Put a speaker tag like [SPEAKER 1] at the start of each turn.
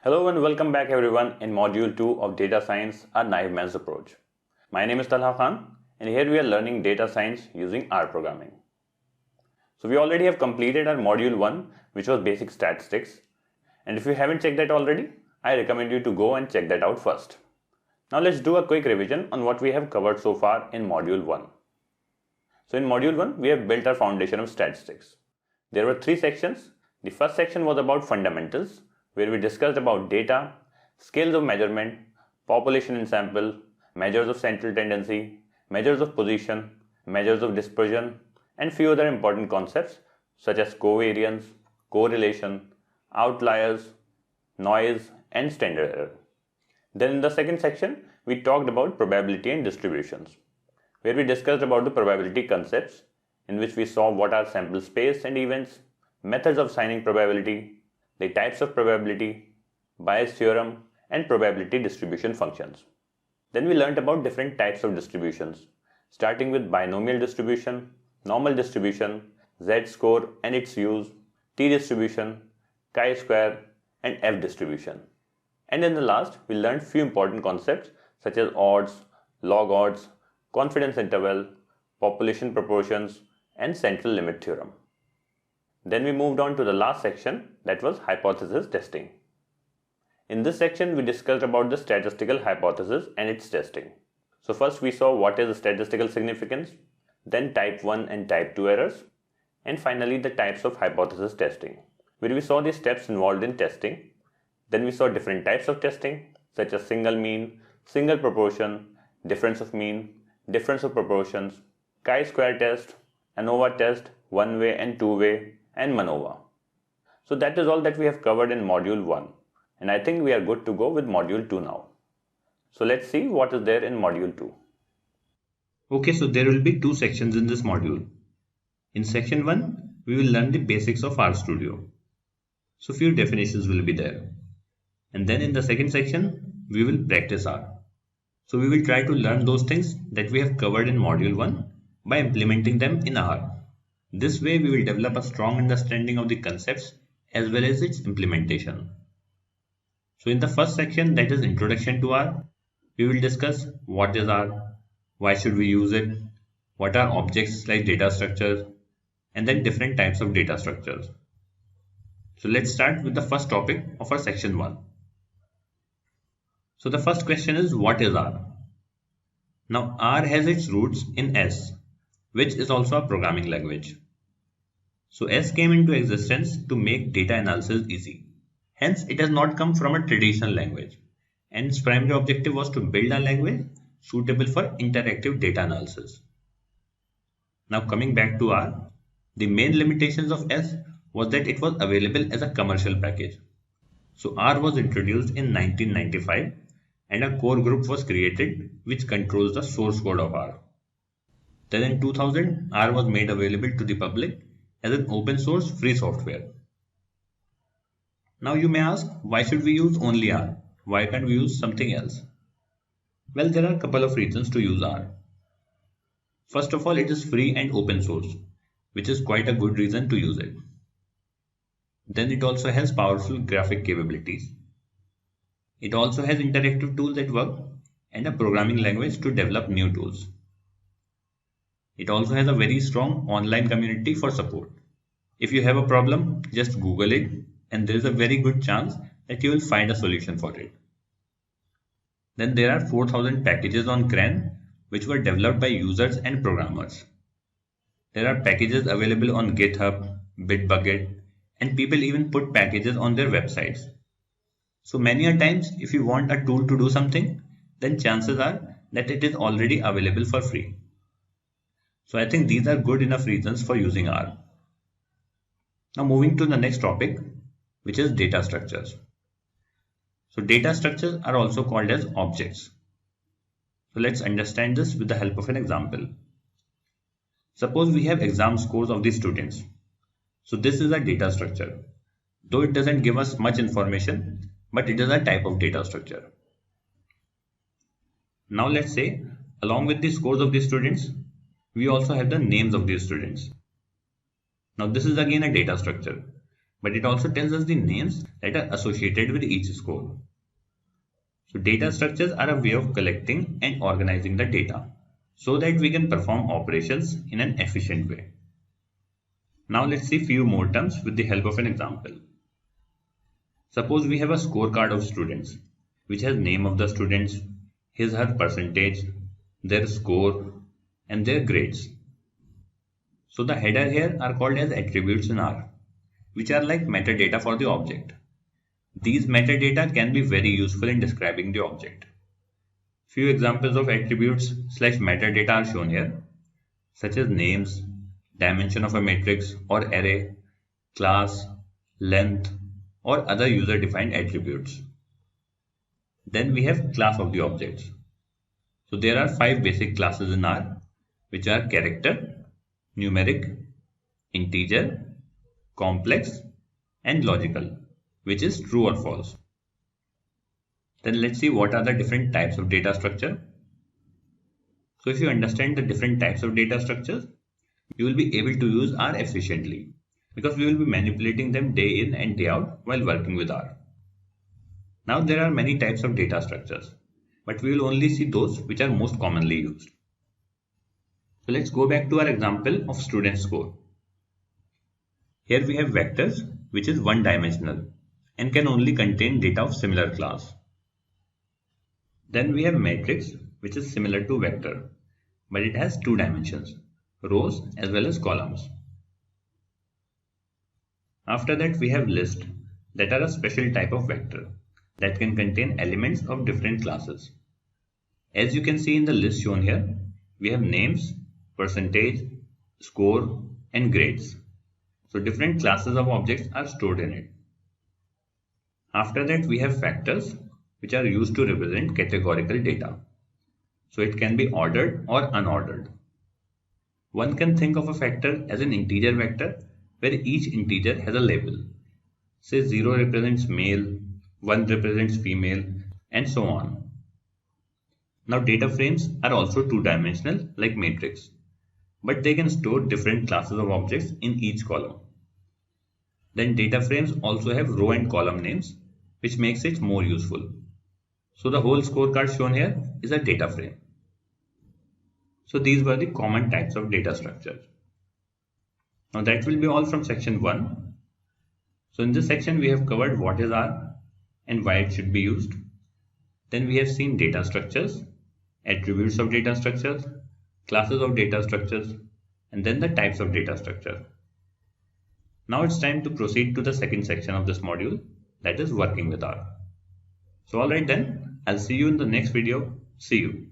[SPEAKER 1] Hello and welcome back everyone in Module 2 of Data Science, a naive man's approach. My name is Talha Khan and here we are learning data science using Rprogramming. So we already have completed our Module 1, which was basic statistics, and if you haven't checked that already, I recommend you to go and check that out first. Now let's do a quick revision on what we have covered so far in Module 1. So in Module 1, we have built our foundation of statistics. There were 3 sections. The first section was about fundamentals, where we discussed about data, scales of measurement, population in sample, measures of central tendency, measures of position, measures of dispersion, and few other important concepts such as covariance, correlation, outliers, noise, and standard error. Then in the second section, we talked about probability and distributions, where we discussed about the probability concepts, in which we saw what are sample space and events, methods of assigning probability, the types of probability, Bayes theorem, and probability distribution functions. Then we learned about different types of distributions, starting with binomial distribution, normal distribution, z-score and its use, t-distribution, chi-square, and f-distribution. And in the last, we learned few important concepts such as odds, log odds, confidence interval, population proportions, and central limit theorem. Then we moved on to the last section, that was hypothesis testing. In this section, we discussed about the statistical hypothesis and its testing. So first we saw what is the statistical significance, then type 1 and type 2 errors, and finally the types of hypothesis testing, where we saw the steps involved in testing. Then we saw different types of testing, such as single mean, single proportion, difference of mean, difference of proportions, chi-square test, ANOVA test, one-way and two-way, and MANOVA. So that is all that we have covered in Module 1, and I think we are good to go with Module 2 now. So let's see what is there in Module 2.
[SPEAKER 2] Okay, so there will be 2 sections in this module. In section 1, we will learn the basics of RStudio. So few definitions will be there. And then in the second section, we will practice R. So we will try to learn those things that we have covered in Module 1 by implementing them in R. This way we will develop a strong understanding of the concepts as well as its implementation. So in the first section, that is Introduction to R, we will discuss what is R, why should we use it, what are objects like data structures, and then different types of data structures. So let's start with the first topic of our section 1. So the first question is, what is R? Now R has its roots in S, which is also a programming language. So S came into existence to make data analysis easy. Hence, it has not come from a traditional language, and its primary objective was to build a language suitable for interactive data analysis. Now coming back to R, the main limitations of S was that it was available as a commercial package. So R was introduced in 1995 and a core group was created which controls the source code of R. Then in 2000, R was made available to the public as an open source free software. Now you may ask, why should we use only R? Why can't we use something else? Well, there are a couple of reasons to use R. First of all, it is free and open source, which is quite a good reason to use it. Then it also has powerful graphic capabilities. It also has interactive tools at work and a programming language to develop new tools. It also has a very strong online community for support. If you have a problem, just Google it and there is a very good chance that you will find a solution for it. Then there are 4,000 packages on CRAN which were developed by users and programmers. There are packages available on GitHub, Bitbucket, and people even put packages on their websites. So many a times if you want a tool to do something, then chances are that it is already available for free. So I think these are good enough reasons for using R. Now moving to the next topic, which is data structures. So data structures are also called as objects. So let's understand this with the help of an example. Suppose we have exam scores of the students. So this is a data structure. Though it doesn't give us much information, but it is a type of data structure. Now let's say, along with the scores of the students, we also have the names of these students. Now this is again a data structure, but it also tells us the names that are associated with each score. So data structures are a way of collecting and organizing the data so that we can perform operations in an efficient way. Now let's see few more terms with the help of an example. Suppose we have a scorecard of students which has name of the students, his/her percentage, their score and their grades. So the header here are called as attributes in R, which are like metadata for the object. These metadata can be very useful in describing the object. Few examples of attributes/metadata are shown here, such as names, dimension of a matrix or array, class, length, or other user-defined attributes. Then we have class of the objects. So there are 5 basic classes in R, which are character, numeric, integer, complex, and logical, which is true or false. Then let's see what are the different types of data structure. So if you understand the different types of data structures, you will be able to use R efficiently because we will be manipulating them day in and day out while working with R. Now there are many types of data structures, but we will only see those which are most commonly used. So let's go back to our example of student score. Here we have vectors, which is one-dimensional and can only contain data of similar class. Then we have matrix, which is similar to vector, but it has 2 dimensions, rows as well as columns. After that we have list, that are a special type of vector that can contain elements of different classes. As you can see in the list shown here, we have names, percentage, score, and grades. So different classes of objects are stored in it. After that we have factors, which are used to represent categorical data. So it can be ordered or unordered. One can think of a factor as an integer vector where each integer has a label. Say 0 represents male, 1 represents female, and so on. Now data frames are also 2-dimensional like matrix, but they can store different classes of objects in each column. Then data frames also have row and column names, which makes it more useful. So the whole scorecard shown here is a data frame. So these were the common types of data structures. Now that will be all from section 1. So in this section we have covered what is R and why it should be used. Then we have seen data structures, attributes of data structures, classes of data structures, and then the types of data structure. Now it's time to proceed to the second section of this module, that is working with R. So alright then, I'll see you in the next video. See you.